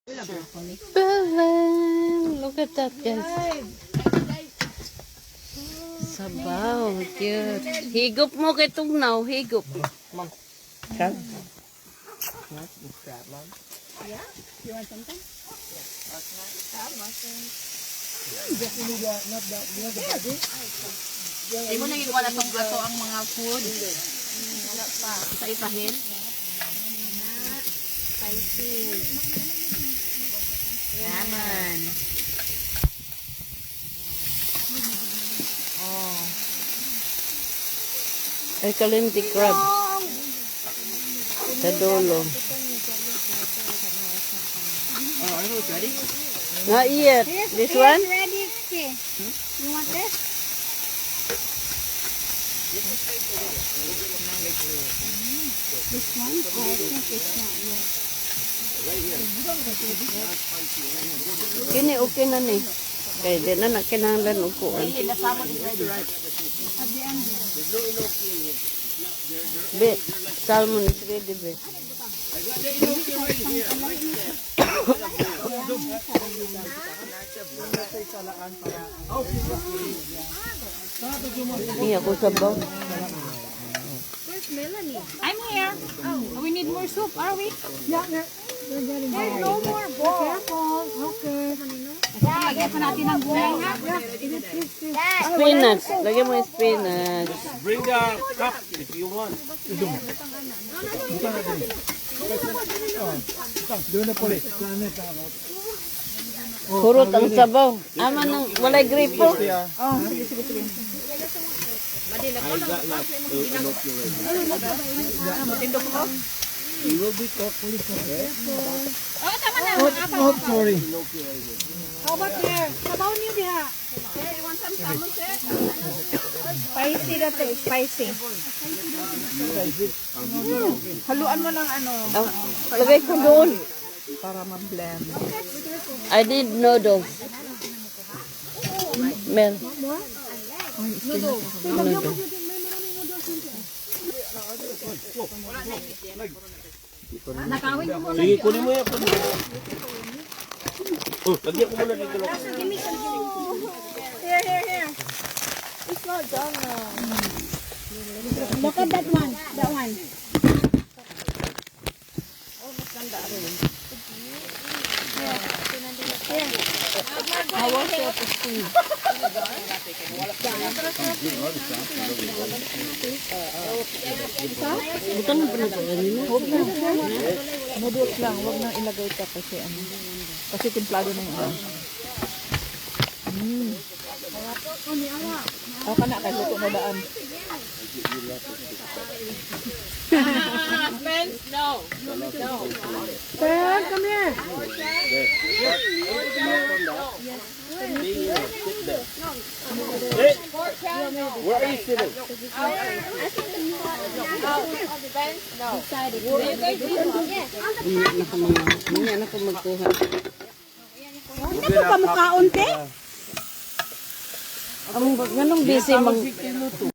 Belen, look at that, guys. Sabaw, cute. Higop mo kay Tugnaw, higop. Mom, can? Yes, it's that, Mom. Yeah? You want something? Di mo naging wala tong ato ang mga food. Wala pa. Isa-isahin. Spicy. Yaman. Oh. Ay, kalimti crab. Sa dulo. Oh, are you ready? Not yet. This one? Ready? Okay. You want this? This one? Oh, I think it's not yet. Kini okay na ni. Kaya di na nakinahanglan upuan. The salmon is ready, right? At the end here. Be, salmon is ready, be. Iya ko sabaw. Where's Melanie? I'm here. Oh, we need more soup, are we? Yeah, we're getting There's no more bowl. Careful. Okay. Lagyan pa natin ng gulay, ha? Spinach. Lagyan mo yung spinach. Bring the cup if you want. Kurot ang sabaw. Ama ng walay gripo. Oh, sige. I got like Matindog ko. You will be carefully correct. Oh, tama na. Oh, sorry. How about there? Sabaw niyo diha. You want some salmon, sir? Spicy na to. Spicy. Haluan mo ng ano. Oh, lagay ko doon. Para ma-blend. I need noodles. Mel. Nakawin ko muna. Sige, kunin mo yan. Oh, lagyan ko muna dito. Here. It's not done now. Look at that one. That one. Bukan na pa na kanina. Noodles lang, wag nang ilagay ka kasi ano. Kasi timplado na yung ano. Ako na, kay luto na daan. Friends, no. Dad, come here. Hey, where are you sitting? Hindi na ko magkuha. Hindi mo pa mukhaon, te? Ang ganong busy mang